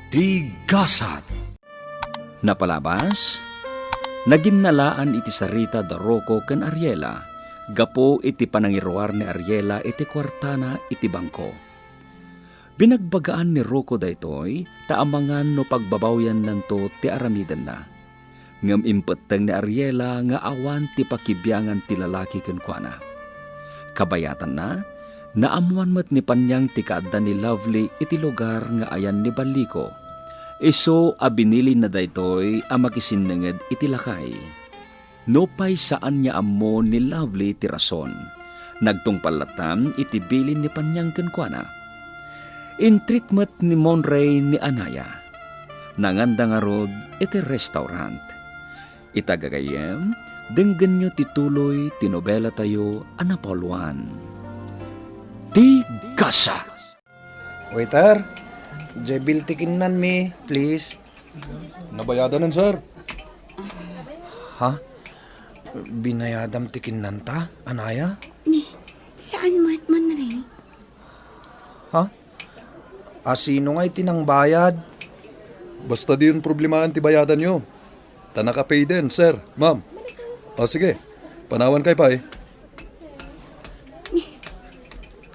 Ti GASAT. Napalabas, naginnalaan iti Sarita da Rocco ken Ariela, gapo iti panangiruar ni Ariela iti kwartana iti bangko. Binagbagaan ni Rocco daytoy, taamangan no pagbabawyan nanto ti aramidan na. Ngam impeteng ni Ariela nga awan ti pakibyangan ti lalaki ken kuana. Kabayatan na, naamuan met ni Panyang ti kaadda ni Lovely iti lugar nga ayan ni Baliko. Iso abinili na daytoy a makisinnenged iti lakay. No pay saan niya ammo ni Lovely ti rason. Nagtungpalatam iti bilin ni Panyang kenkwana. In treatment ni Monray ni Anaya. Nanganda nga rod iti restaurant. Itagagayem, denggen nyo tituloy ti Nobela tayo anapoluan. Ti GASAT. Waiter, bill tikinan me, please. Nabayadanan, sir. Ha? Binayadam tikinan ta, Anaya? Ni, saan mo at man rin? Ha? Asino nga'y tinang bayad? Basta di yung problemahan ti bayadan nyo. Tanaka-pay din, sir, ma'am. O sige, panawan kay pa eh.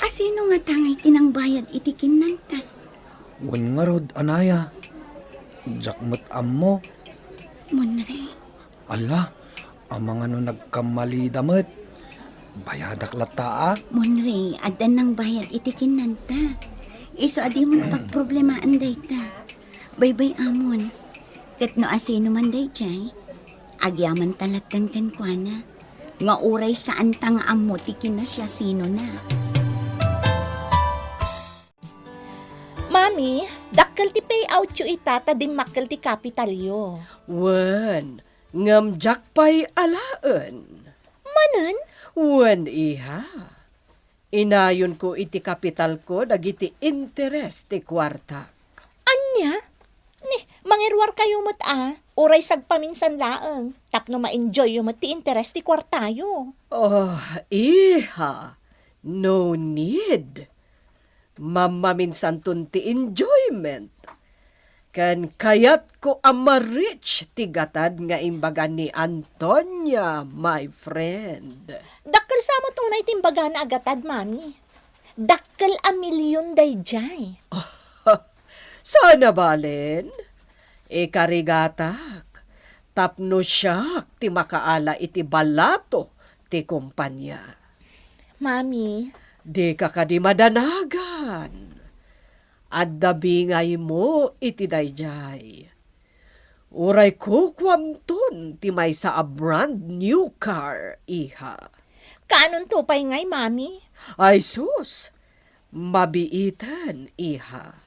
Asino nga tangay tinangbayad itikin nanta? Wan nga rod, Anaya. Jakmat ammo. Munre, Ala, amang ano nagkamali damat. Bayadak lata munre, adan nang bayad itikin nanta. Iso adi mo na pagproblemaan dayta. Baybay amon. Ket no asino man dayjay, agyaman talatan kan kuana. Nga uray saan tang ammo tikin na siya sino na. Mami, dakkel ti payout yu itata din makkel ti capital yo. Wen, ngam jakpay alaan. Manan? Wen, iha. Inayon ko iti kapital ko dagiti interest ti kwarta. Anya? Ni, mangirwar kayo mat Uray sagpaminsan laeng. Tapno ma-enjoy yu mat ti interest ti kwartayo. Oh, iha. No need. Mamaminsan ti enjoyment. Kan kayat ko amarich ti gatad nga imbaga ni Antonia, my friend. Dakkel sa mo tunay timbaga na agatad, mami. Dakkel a milyon dayjay. Sana balen? Ikarigatak, tapno siyak ti makaala iti balato ti kumpanya. Mami, Di ka kadi madanagan. At dabingay mo iti dayjay. Uray ko kwamton ti may sa a brand new car, iha. kaanon to pay ngay, mami? Ay sus, mabiitan, iha.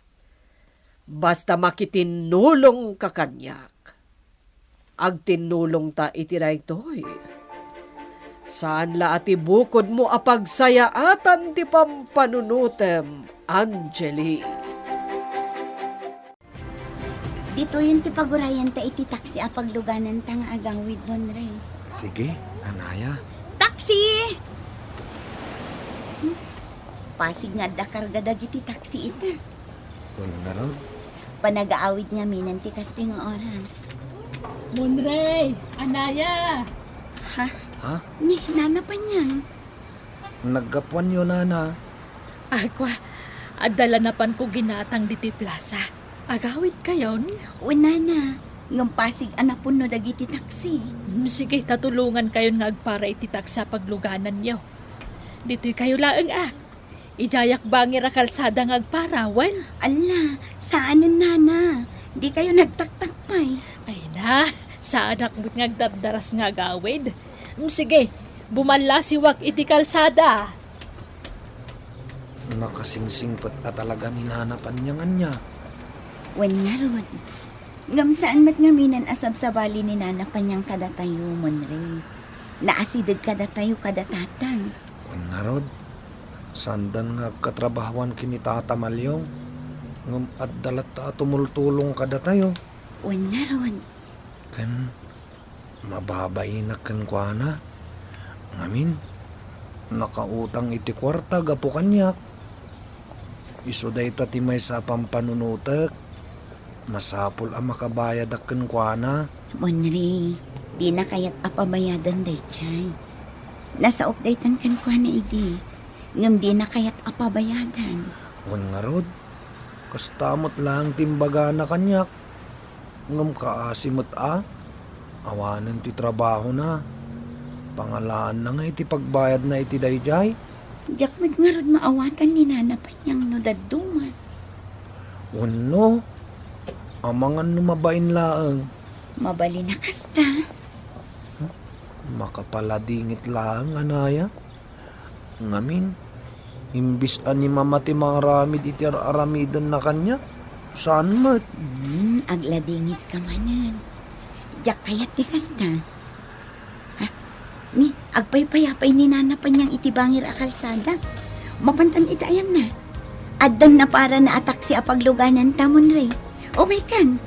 Basta makitinulong ka kanyak. Agtinulong ta iti daytoy. Saan la ati bukod mo apagsayaatan ti pampanunutem, Angeli. Dito yun ti pagurayan ta iti taksi a pagluganan ta nga agawid monre. Sige, Anaya. Taksi! Pasig nga da karga dagiti taksi ita. Wan nga rod. Panagaawid nga minan ti kasting oras. Monray, Anaya, Ha? Ha? Ni, nana pa niyan. Naggapuan yun, Nana. ay kwa, adalanapan ko ginatang diti plaza. Agawid kayon? Una na, ngam pasig anapun no dagiti taksi. Sige, tatulungan kayon nga agpara ititak sa pagluganan niyo. Dito'y kayo laeng Ijayak bangir a kalsada nga agparawan. Ala, saan nun nana? Di kayo nagtaktak pa'y. Ay na, sa anak mo't nga agdabdaras nga agawid. Sige, bumala si wak iti kalsada. Nakasingsing pat na talaga ni Nana Panyangan niya. Wen nga rod. Ngam saan mat nga minan asab sa bali ni nana pa niyang kadatayo, monre. Naasidod kadatayo kadatatang. Wan nga rod. Sandan nga katrabahawan kini Tata Malyong. Ngam at dalat ta tumultulong kada tayo. Wen nga rod. Kan mababay na kan kwa na. Ngamin, nakautang iti kwarta gapo kanyak. Iso day tatimay sa pampanunutek. Masapol ang makabayad akan kwa na. Monri, di na kayat apabayadan day chay. Nasa updatean kan kwa na idi. Ngam di na kayat apabayadan. Nga rod, kastamot lang timbaga na kanyak. Ngam kaasimot awanan ti trabaho na. Pangalaan na nga iti pagbayad na iti dayjay. Jakmad nga rod maawatan ni nanapan niyang nudaduma. Uno, amangan numabain laang. Mabali na kasta. Makapaladingit laang anaya. Ngamin, imbis ani mamati mga ramid iti aramidan na kanya. Saan mat? Agladingit ka manan. Jak kayat di kasta. Ha? Ni, agpaypayapay ni nanapan niyang itibangir a kalsada. Mapantan itayan na. Addan na para na atak si apagluganan tamon re. Kan.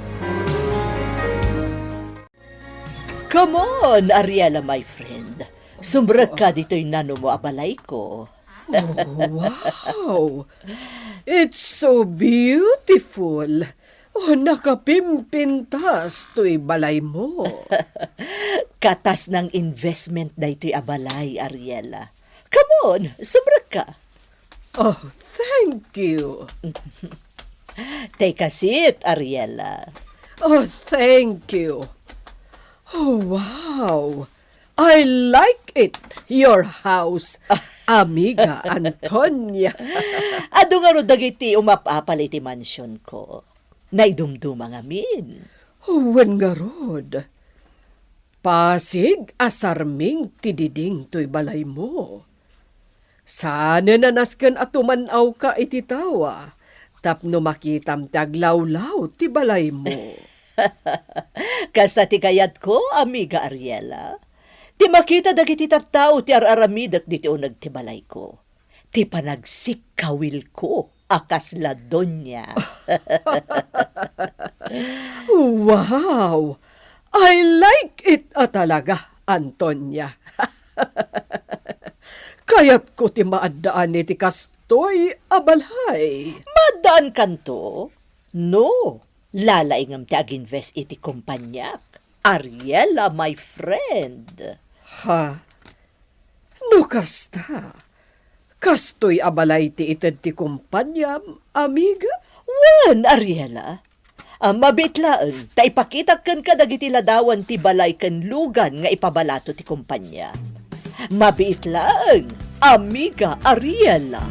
Come on, Ariela, my friend. Sumbrag ka dito'y nano mo abalay ko. Oh, wow! It's so beautiful. Oh, nakapimpintas to'y balay mo. Katas ng investment na ito'y abalay, Ariela. Come on, sumbrag ka. Oh, thank you. Take a seat, Ariela. Oh, thank you. Oh, wow. I like it. Your house, amiga Antonia. Ado nga ro dagiti umapapal iti mansyon ko. Naidumduma nga min. Huwan nga rod. Pasig asarming tididing to'y balay mo. Sana nanasken atumanaw ka iti tawa. Tapno makitam taglawlaw ti balay mo. Kasta ti kayat ko, amiga Ariela. Ti makita dagiti tattao ti araramidak diti unag ti balay ko. Ti panagsikawil ko, akas la donya. Wow! I like it talaga, Antonia. Kayat ko ti maadaan ni ti kastoy abalhay. Madaan kanto? No. Lalaingam ti aginvest iti kumpanyak. Ariela, my friend. Ha? No kasta. Kastoy abalay ti ited ti kumpanyam, amiga? Wan, Ariela. Mabitlaan, ta ipakita kan ka dagiti ladawan ti balay kan lugan nga ipabalato ti kumpanya. Mabitlaan, amiga Ariela.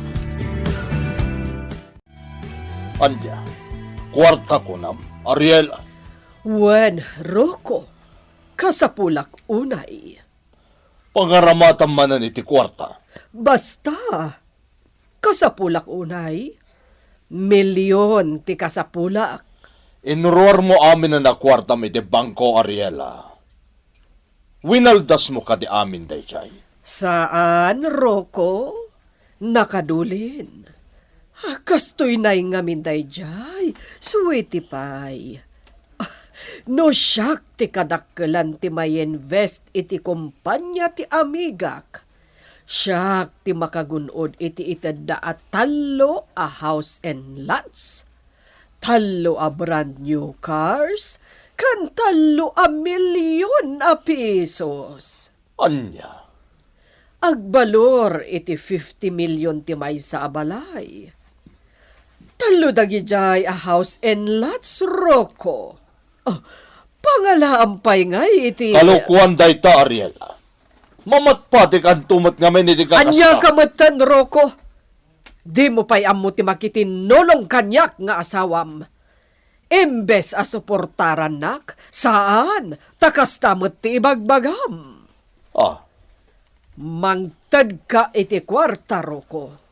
Anya, kwarta ko na, Ariela. Wen, Roko. Kasapulak unay. Pangaramatan manan iti kwarta. Basta. Kasapulak unay. Milyon ti kasapulak. Inuruar mo amin na kwarta iti bangko, Ariela. Winaldas mo ka di amin, dayjay. Saan, Roko? Nakadulin. Kastoy na yung ngamin dayjay. Sweetie pie. No siyak ti kadakkelan ti may invest iti kumpanya ti amigak. Siyak ti makagunod iti itadda at talo a house and lots. Talo a brand new cars. Kan talo a milyon a pesos. Anya, Agbalor iti 50 milyon ti may sa abalay. Talo dagijay a house and lots, Roko. Oh, pangalaampay nga iti... kalukuan dayta, Ariela. Mamatpatik ang tumat ngamin iti kakasta. Anya kamatan, Roko. Di mo pa'y amo ti makitinolong kanyak nga asawam. Imbes a suportaran nak, saan? Takastamot ti ibagbagam. Mangtad ka iti kwarta, Roko.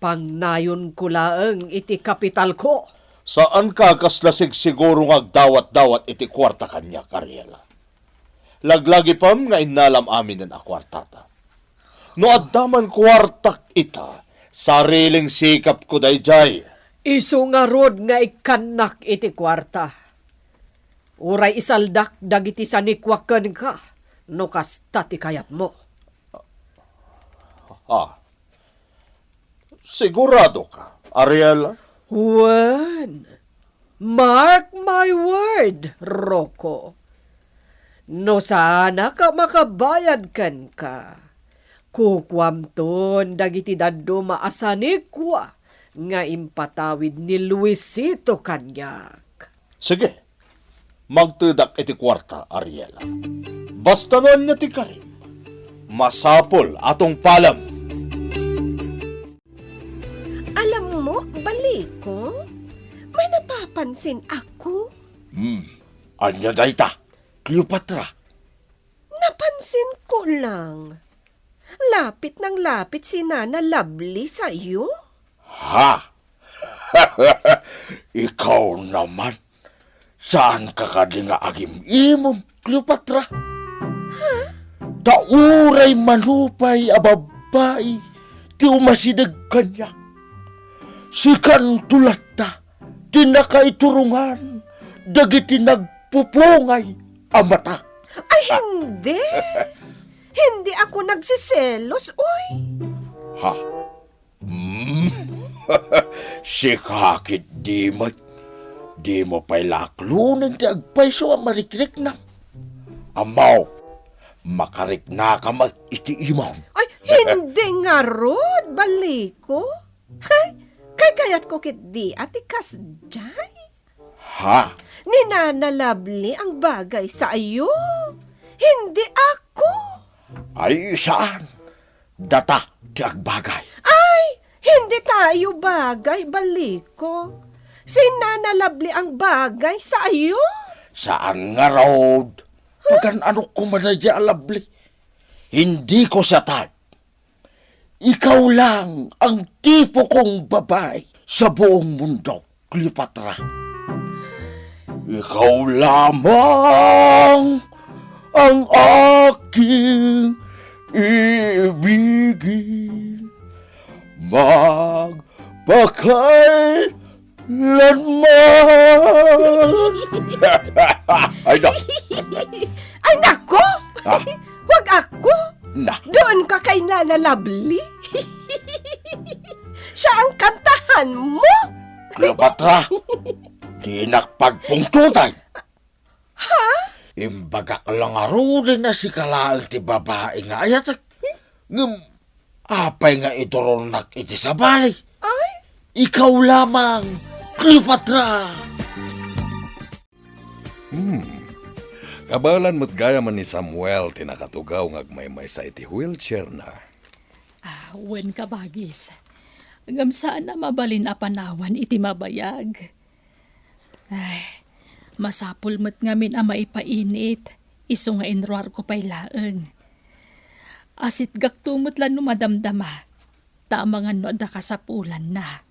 Pangnayon ko laeng iti kapital ko. Saan ka kaslasig siguro agdawat-dawat iti kwarta kanya, Ariela? Laglagi pam nga inalam amin ng akwartata. No addaman kwartak ita, sariling sikap ko dayjay. Isu nga rod nga ikanak iti kwarta. Uray isaldak dagiti sanikwaken ka, no kasta ti kayat mo. Sigurado ka, Ariela? Wan, Mark my word, Rocco. No sana ka makabayad kan ka. Kukwamton dagiti daddo maasanikwa nga impatawid ni Luisito kanyak. Sige, magtudak iti kwarta, Ariela. Basta noon niya ti Karim, masapol atong palam. Alam mo, Baliko, may napapansin ako. Anya dayta, Cleopatra. Napansin ko lang. Lapit ng lapit si Nana Lovely sa iyo. Ha? Ikaw naman. Saan ka nga agim imong, Cleopatra? Ha? Dauray manupay ababay, ti umasidag kanya. Sikan tulat ta, tinakaiturungan, dagiti nagpupungay, amatak. Ay, hindi. Hindi ako nagsiselos, oy. Ha? Sikakit di mo pa'y laklunan ti agpayso ang marikrik na. Amaw, makarik na ka iti imaw. Ay, hindi nga rod, Baliko. Hay, kayat ko kit di ati kasjay. Ha? Ni Nana Lovely ang bagay sa iyo. Hindi ako. Ay, saan? Data ti agbagay. Ay, hindi tayo bagay, Baliko. Si Nana Lovely ang bagay sa iyo. Saan nga road? Pagan ano ko manadya alabli. Hindi ko sa type. Ikaw lang ang tipo kong babae sa buong mundo, Cleopatra. Ikaw lamang ang aking ibigin. Magpakailanman. Ay, no. Ay, nako! Ah. Wag ako! Na. Doon ka kay Nana Lovely. Siya ang kantahan mo. Cleopatra, di nakpagpungtutan. Ha? Imbaga lang arunin na si kalaang ti babae nga ayat. Ngam, apay nga iturunak iti sabali. Ay, Ikaw lamang, Cleopatra. Kabalan mo't gaya man ni Samuel tinakatugaw ngagmaymay sa iti wheelchair na. Wen ka bagis. Ngam saan na mabalin a panawan iti mabayag. Ay, masapul mo't ngamin a maipainit. Iso nga inruar ko pa'y laeng. Asit gaktumot lan numadamdama. Tama nga no da kasapulan na.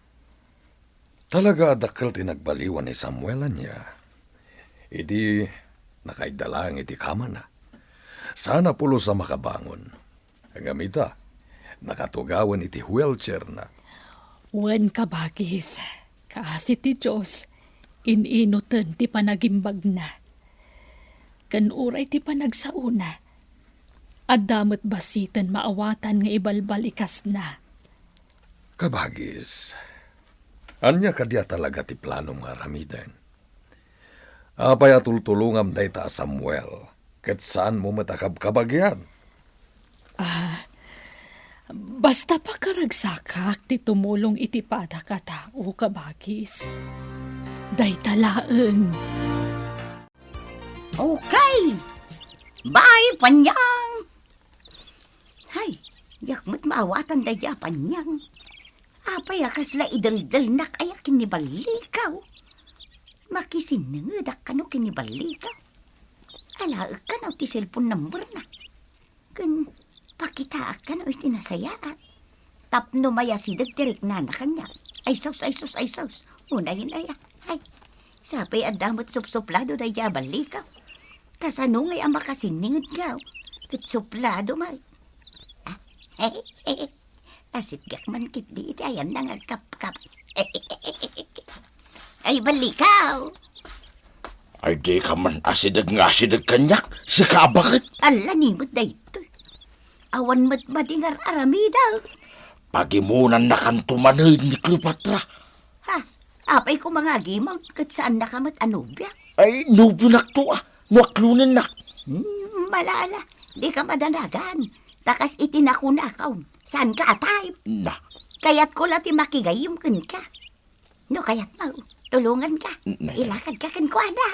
Talaga adakkel tinagbaliwan ni Samuel niya. Idi nakaidala ang iti kama na. Sana pulo sa makabangon. Ang amita, nakatugawan iti wheelchair na. Wen ka bagis. Kasi ti Diyos, ininutan ti panagimbag na. Kanuray ti panagsauna. At damot basitan maawatan nga ibalbal ikas na. Kabagis, anya kadya talaga ti plano nga ramiden. Apay atultulungam day ta Samuel, ket saan mo matakab kabagyan? Basta pa karagsakak ti tumulong iti pada katao kabagis. Day talaeng. Okay. Bye, Panyang. Hay, yakmat maawatan da ya, Panyang. Apay akasla idaldal na kaya kinibalikaw. Makisinangadak ka no kinibalikaw. Alaag ka na ti cellphone number na. Kan pakitaak ka na iti nasayaan. Tapno maya sidag tirik na kanya. Ay saus. Unahin aya. Ay, sapay adamot supsuplado da ya balikaw. Kasano ngay ang makasiningad ka. Kat suplado may. Asit gak man kit di iti ayan na ngagkap-kap. Ay, balikaw. Ay di ka man asidag kanyak, si kabakit. Ala, nimot da ito. Awan mo't madingar aramidaw. Pagimunan na kantumanay ni Cleopatra. Ha? Apay ko mga agimang kat saan nakamat anubya. Ay, nubunak to nuaklunan na. Malala, di ka madanagan. Takas itinakunakaw. Saan ka atay? Na, Kayat ko lati makigayim kun ka. No kayat mo, tulungan ka. Ilakad ka kan kuana.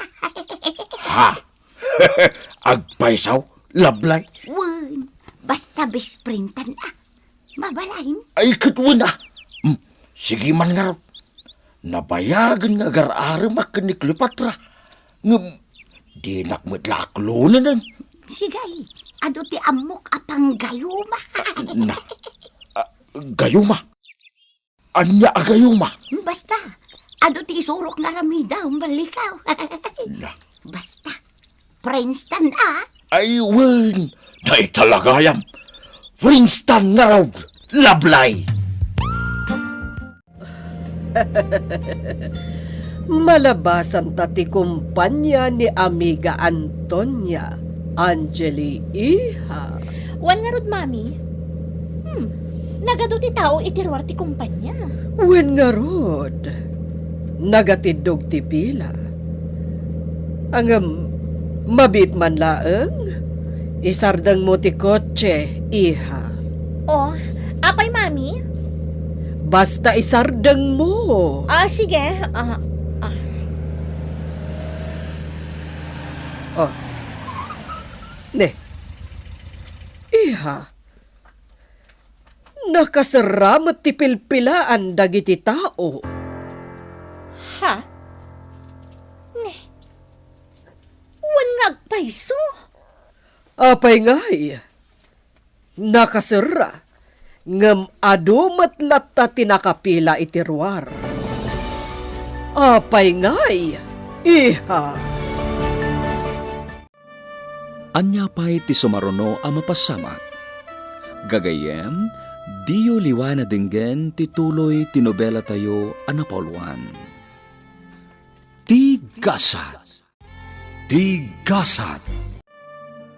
ha? Agpaisaw, lablay. Wen, basta bisprintan na. Mabalain. Ay, katwan na. Sige man nga raw. Nabayagan nga gar-aram akaniklipatra. Di nakmadlaklunan. Sigay, ado ti amok apang gayuma. Na, gayuma. Anya agayuma. Basta, ado ti isurok nga ramida umbalikaw. Na, Basta, Princeton ay, wen. Day talaga yam. Princeton nga raw. Lablay. Malabasan tati kumpanya ni Amiga Antonia, Angeli Iha. Wan nga rod, mami. Nagado ti tao itirwar ti kumpanya. Wen nga rod, nagatidog ti pila. Ang mabit man laeng, isardang mo ti kotse, Iha. Oh, apay, mami? Basta isardang mo. Sige. Oh. Ne. Iha. Nakasaramat ti pilpilaan dagiti tao. Ha? Ne. Wan ngagpaiso. Apay ngay. Nakasara. Ngam adumat latta tinakapila itirwar. Apay ngay. Iha. Anya pa'y ti sumaruno a mapasamat. Gagayem, diyo liwana dinggen ti tuloy ti nobela tayo a napolwan. Ti GASAT. Ti GASAT.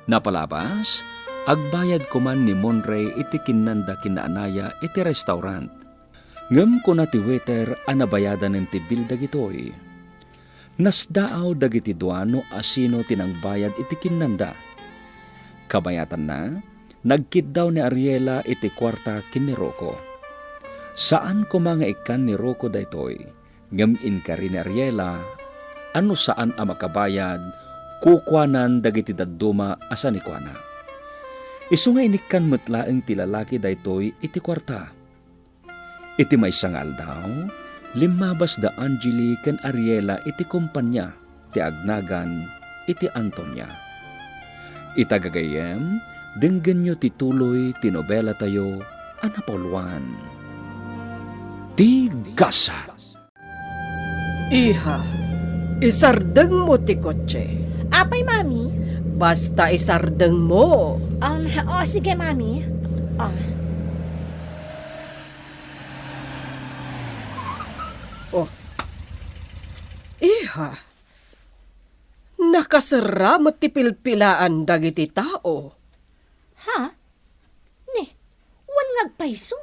Napalabas, agbayad ko man ni Monray iti kinanda kinaanaya iti restaurant. Ngem ko na ti waiter a nabayadan ng ti bil dagitoy. Nasdaaw dagiti duano asino tinangbayad iti kinanda. Kabayatan na, nagkit daw ni Ariela iti kwarta kin ni Rocco. Saan ko mga ikan ni Rocco daytoy, ngamin ka rin ni Ariela, ano saan ang makabayad, kukwanan dagiti dadduma asa ni Kwana. Isu nga inikan matlaeng ti lalaki daytoy iti kwarta. Iti may sangal daw, limabas da Angeli ken Ariela iti kumpanya, ti agnagan iti Antonia. Itagagayem, denggen nyo tituloy tinobela tayo, anapolwan. Ti GASAT. Iha. Isardeng mo ti kotse. Apay, mami? Basta isardeng mo. Sige, mami. Iha. Nakasaramat ti pilpilaan dagiti tao. Ha? Ne, wan ngagpaiso.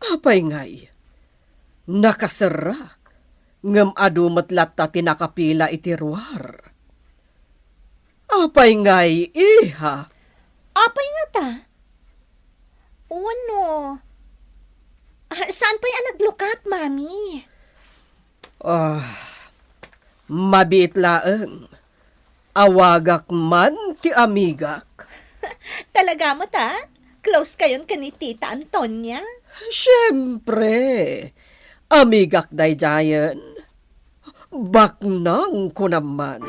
Apay ngay. Nakasara. Ngam adumat latta tinakapila itirwar. Apay ngay, Iha. Apay nga ta? Wano? Saan pa'y naglukat, mami? Mabiit laeng. Awagak man ti amigak. Talaga mo ta? Close kayon ka ni Tita Antonia? Siyempre. Amigak day jayan. Baknang ko naman.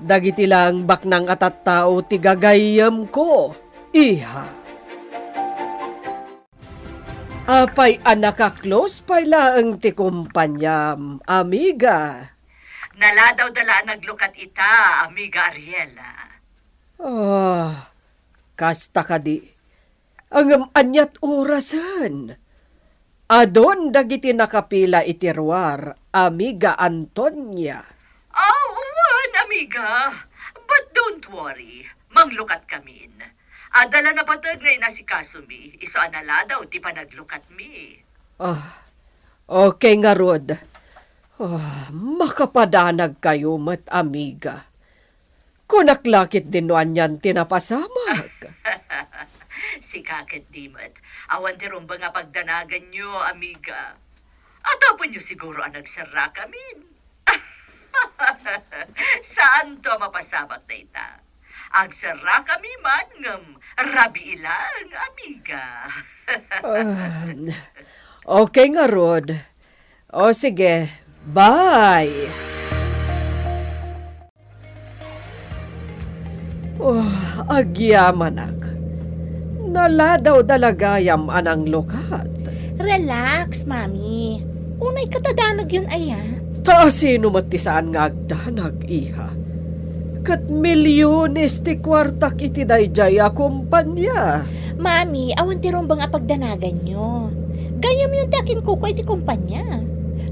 Dagiti lang baknang atat tao ti gagayam ko, Iha. Apay anaka-close pa laang ti kumpanyam, amiga. Naladaw dala naglukat ita, amiga Ariela. Kasta ka di. Ang anyat orasan. Adon dagiti nakapila itirwar, amiga Antonia. Uwan, amiga. But don't worry, manglukat kamin. Adala na patag na inasikaso mi, iso anala daw, ti pa naglukat mi. Okay nga, Rod. Makapadanag kayo, mat amiga. Kunaklakit din nuan yan tinapasamag. Si Kakit Dimat, awan ti rumba nga pagdanagan nyo, amiga. At apo nyo siguro ang nagsara kamin. Saan to mapasabat na ita? Agsara kami man ngam rabi ilang, amiga. Okay nga, Rod. O sige, bye! Agyamanak. Nala daw dalagayam anang lukat. Relax, Mami. Unay katadanag yun ay Sino matisaan nga agdanag, iha. Kat milyones ti kwartak iti dayjay a kumpanya. Mami, awan ti rumbang apagdanagan nyo. Gayam yun takin ko iti kumpanya.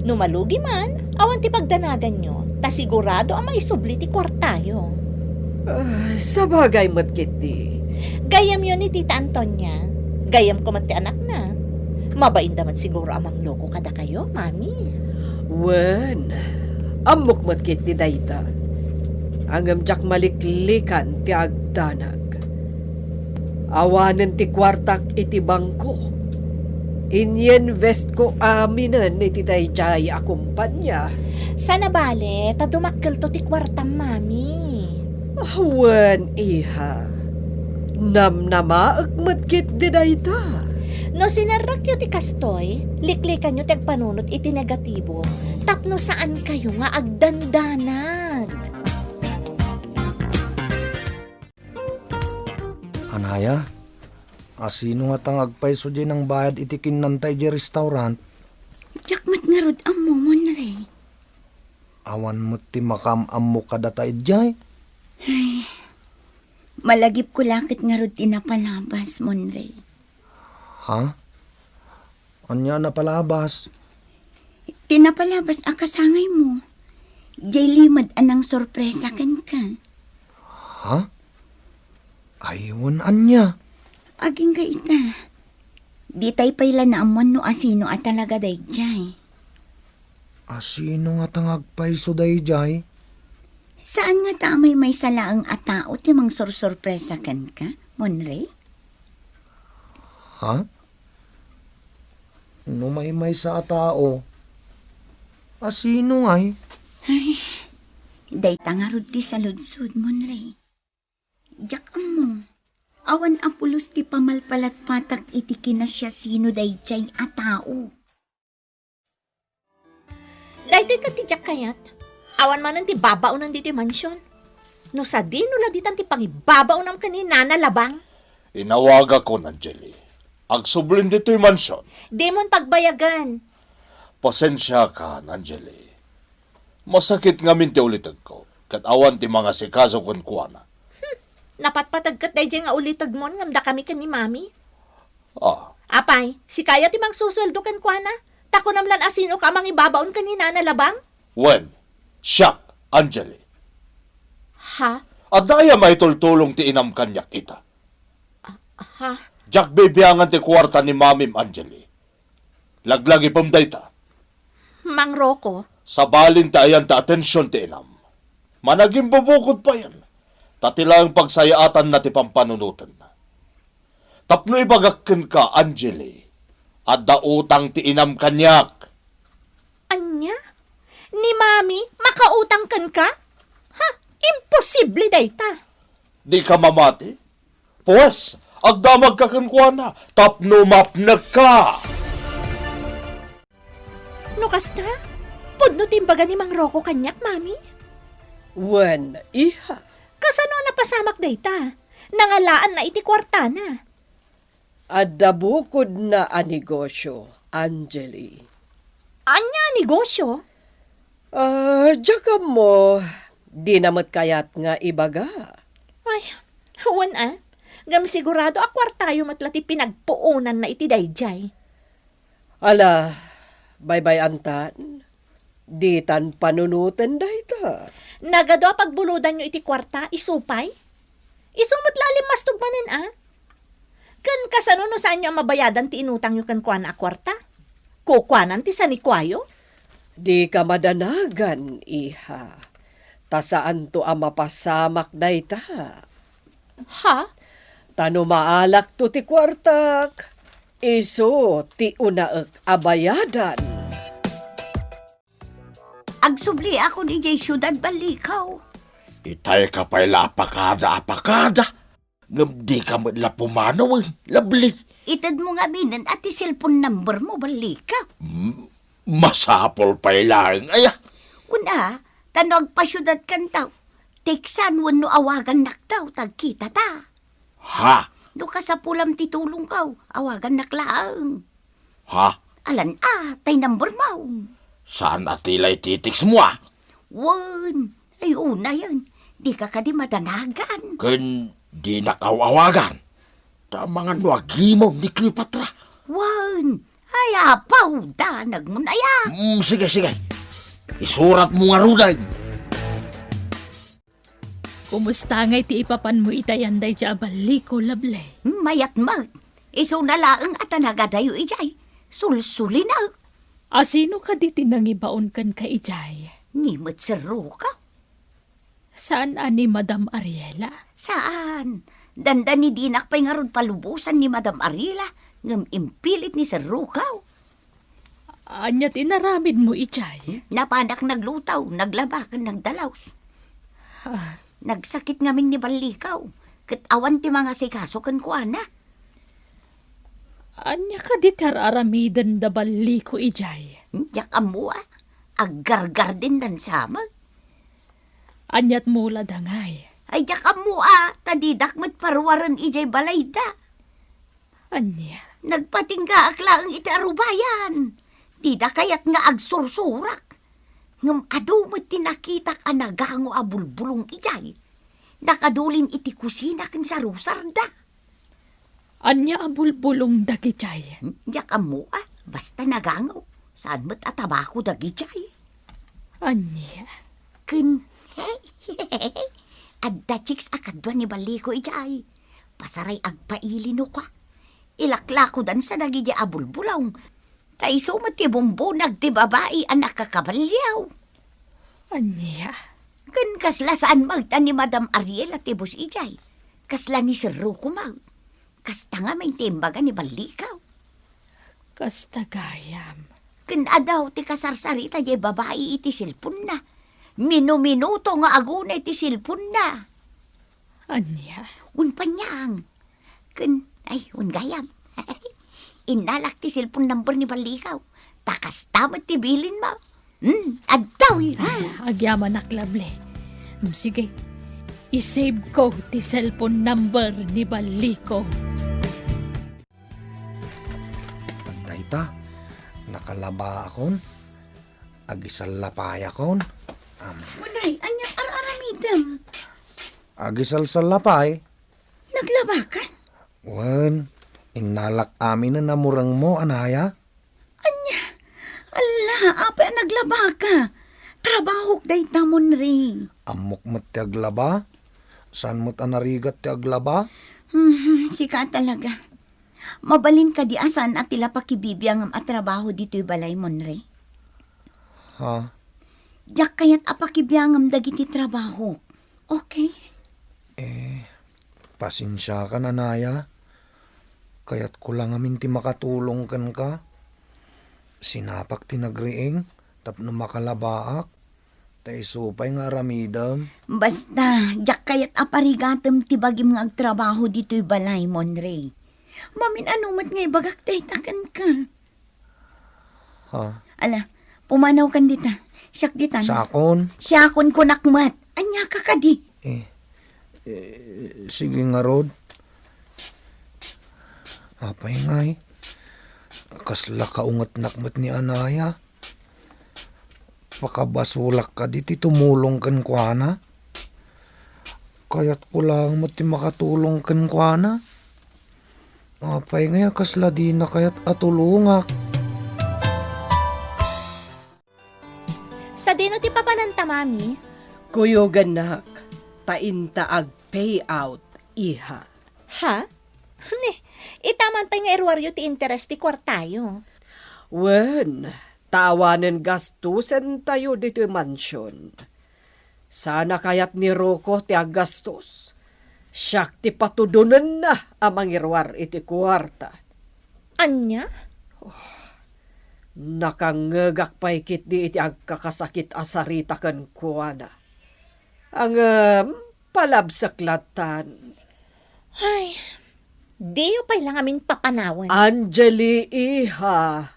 Numalugi man, awan ti pagdanagan nyo, ta sigurado ang maisubli ti kwartayo. Sa bagay matkiti. Gayam yun ni Tita Antonia. Gayam ko man ti anak na. Mabain daman siguro amang loko kada kayo, Mami. Wen, amok matkiti dayta. Angam jak maliklikan ti agdanag. Awanen ti kwartak iti bangko. Inyinvest ko aminan iti dayjay a kumpanya. Sana bale, ta dumakkel to ti kwartam, Mami. Wen, iha. Namnamaak matkit di dayta. No sinarak yo ti kastoy, liklikan nyo ti agpanunot iti negatibo, tapno saan kayo nga agdandanag. Anaya, asino nga tang agpaiso di ng bayad iti kinantay di restaurant? Jakmat nga rod amo mo na rin. Awan mo ti makamam mo kadata idjay. Malagip ko lakit nga rod tinapalabas mo na rin. Ha? Anya na palabas? Tinapalabas akasangay mo. Jay limad anang sorpresa kan ka. Ha? Ayun anya. Aging ka ita. Di tay payla na amon no asino at talaga day jay. Asino nga tang agpaiso dayjay? Saan nga tamay may salaang atao ti mang sorpresa kan ka, Monre? Ha? Numay sa tao. Asino ngay? Day tangarod ti sa ludsud, Monre. Jak mo. Awan apulos ti pamalpalat patak iti kinasya sino day jay atao. Dahil ka ti jak kayat, awan manan ti babaunan di ti mansyon. No sa dino la ditan ti pangibabaunan kanina na labang. Inawaga ko, Angeli. Agsublin dito'y mansyon. Di mon pagbayagan. Pasensya ka, Angeli. Masakit nga minti ulitag ko. Kat awan ti mga sikaso kon kuana. Napatpatag kat dayjay nga ulitag mon ngamda kami kan ni Mami. Ah, Apay, si kaya ti mang susweldo kan kuana. Tako namlan asino ka mang ibabaon kanina na labang? when? Siya, Angeli. Ha? At daya may tultulong ti inam kanyak ita. Ha? Jak bibiyangan ti kwarta ni Mamim Angeli. Laglagi pamday ta. Mang Rocco? Sa balin ta ayan ta atensyon ti inam. Managing bubukod pa yan. Tatilang pagsayaatan na ti pampanunutan na. Tapno ibagakin ka, Angeli. At da utang ti inam kanyak. Anya? Ni Mami, makautang kan ka? Ha? Imposible dayta. Di ka mamati? Pues, agdamag ka kankwana. Tapno mapnag ka. No kasta? Pudno timbaga ni Mang Rocco kanyak, Mami? Wen, iha. Kasano napasamak dayta? Nangalaan na iti kwarta na. Adda bukod na a negosyo, Angeli. Anya negosyo? Diyaka mo, di namat kayat nga ibaga. Ay, huwan Gam sigurado a kwartayo matlati pinagpuunan na iti dayjay. Ala, bye-bye antan. Di tan panunutan dayta. Nagado pagbuludan nyo iti kwarta, isupay? Isumot lalim mastugmanin Kan kasano no saan nyo ang mabayadan ti inutang nyo kan kuan a kwarta? Kukwanan ti sanikwayo? Di ka madanagan, iha. Tasaan to ang mapasamak dayta. Ha? Tano maalak to ti kwartak. Iso ti unaek abayadan. Agsubli ako ni Jay Syudad Balikaw. Itay ka pa'y apakada. Ngam di ka madla pumanaw, labli. Itad mo nga minan at ti cellphone number mo Balikaw. Masapol pa'y lang, aya. Una, tanog pa syudad kan taw. Teksan wano awagan naktaw, tagkita ta. Ha? Do ka sa pulam titulong kaw, awagan naklaang. Ha? Alan tay number mo. Saan atilay titiks mo, ah? Wan, ay una yan. Di ka kadi madanagan. Kun di nakawawagan. Tamangan wagi mo ni Cleopatra. Wan, ay apaw, danag mo na yan. Sige. Isurat mo nga ruday. Kumusta ngay ti ipapan mo itayanday ti abaliko lable? Mayat mat, iso na laang at nagadayo ijay. Sulsuli na. Asino ka di tinangibaon kan ka ijay? Nimot sa ka. Saan ani Madam Ariela? Saan? Danda ni Dinak pa'y nga ron palubusan ni Madam Ariela ngam impilit ni Sir Rukaw. Anya tinaramid mo ijay? Napanak naglutaw, naglabakan, nagdalaws. Nagsakit ngamin ni Balikaw. Katawa ti mga sikaso kan kuana. Anya ka di tararamidan da baliko ijay? Yak amua, aggargar din dan sama. Anyat mula dangay. Ay yak amua, tadidakmat parwaran ijay balayda. Anya? Nagpatingga akla ang itarubayan. Dida kayat nga agsursurak. Ngam adumot tinakitak anagango abulbulong ijay. Nakadulin iti kusina kan sa rusarda. Anya abulbulong dagijay? Yak amua, basta nagango. Saan mo't atabako dagijay? Anya? Kin, adda chicks akadwa ni baliko ijay. Pasaray agpailino ka. Ilaklako dan sa nagidya abulbulong. Taiso mo ti bumbunag ti babae anak kakabalyaw. Anya? Kan kasla saan magta ni Madam Ariela ti bus ijay. Kasla ni Sir Ruko mag. Kasta nga may timbaga ni balikaw. Kastagayam. Kan adaw ti kasarsarita di babae iti silpon na. Minuto nga aguna iti silpon na. Anya? Unpanyang. Kan, ungayam. Inalak ti cellphone number ni Balikaw. Takas tamat ti bilin mo. Addaw Agyaman aklable. Sige, isave ko ti cellphone number ni Baliko. Pantay ta, nakalaba akon. Agisal lapay akon. Manay, anyang araramidam. Agisal sa lapay. Naglaba ka? Wan, inalak amin na namurang mo, anaya. Anya, ala, apa naglaba ka? Trabaho day tamon rin. Amok mo't ti aglaba? Saan mo't anarigat ti aglaba? Sika talaga. Mabalin ka di asan at tila pakibibiyang at trabaho dito'y balay mon rin. Ha? Diyak kaya't apakibiyangam dagiti trabaho. Okay? Pasensya ka na, Naya. Kaya't ko lang amin ti makatulong kan ka. Sinapak ti nagriing, tapno makalabaak. Tay supay nga aramidam. Basta, diyak kaya't aparigatam ti bagim nga agtrabaho dito'y balay mon rin. Mamin anumat nga'y bagak takan ka. Ha? Ala, pumanaw kan dita. Siyak ditan. Sakon? Siyakon ko nakmat. Anya ka kadi. Sige nga, Rod. Apay ngay. Kasla kaungat nakmat ni Anaya. Pakabasulak ka di ti tumulong kan kuana. Kaya't ko lang mati makatulong kan kuana. Apay ngay kasla di na kaya't atulungak. Sa dino ti papananta, mami? Kuyoganak, taintaag payout, iha. Ha? Itaman pa nga irwaryo ti interest ti kwartayo. Wen, tawanen gastusen tayo dito mansyon. Sana kayat ni Rocco ti agastos. Siyak ti patudunan na amang irwar iti kwarta. Anya? Nakangegak pa ikit di iti agkakasakit asarita kan kuwana. Ang palabsaklatan. Ay, di yung pa'y lang amin papanawan. Anjali, iha,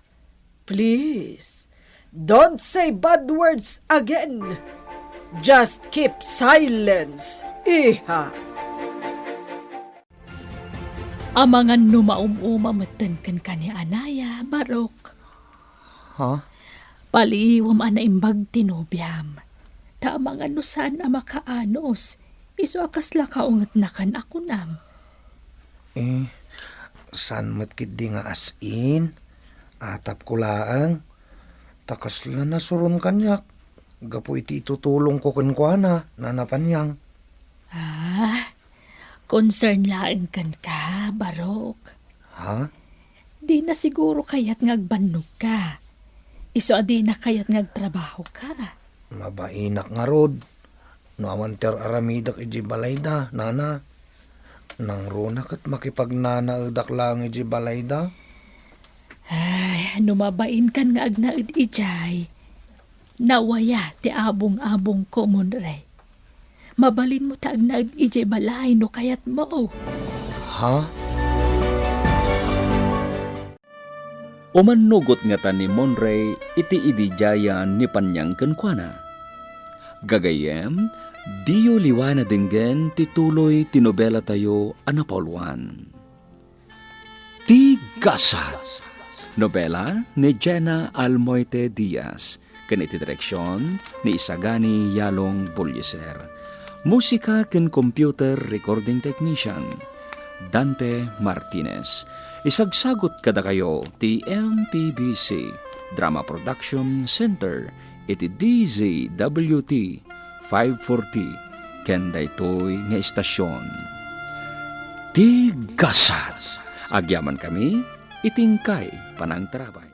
please, don't say bad words again. Just keep silence, iha. Amangan numaumamatan kan kani anaya, Barok. Ha? Paliwam ana imbag tinubyam. Tamangan no saan na makaanos. Iso akas lakaungat na kan ako nam. San matkid di nga as in? Atap ko laang. Takas lang na surun kanyak. Gapo iti itutulong ko kuana, nanapanyang. Concern laeng kan ka, Barok. Ha? Di na siguro kayat ngagbannog ka. Iso di na kayat ngagtrabaho ka. Mabainak nga rod. No amanter aramidak iji balayda, nana. Nang runak at makipagnanaudak lang iji balayda. Ay, numabain kan nga agnaid ijay. Nawaya ti abong-abong ko munre. Mabalin mo ta agnaid ijay balay no kayat mo. Ha? Umanugot nga ta ni Monray iti idijayan ni Panyang kenkwana. Gagayem, diyo liwana dinggen tituloy ti nobela tayo anapolwan. Ti GASAT. Nobela ni Jenna Almoite Diaz. Kaniti direksyon ni Isagani Yalong Bulyeser. Musika ken computer recording technician Dante Martinez. Isagsagot kada kayo ti MPBC Drama Production Center iti DZWT 540 ken daytoy nga istasyon. Ti GASAT. Agyaman kami itingkay panang tarabay.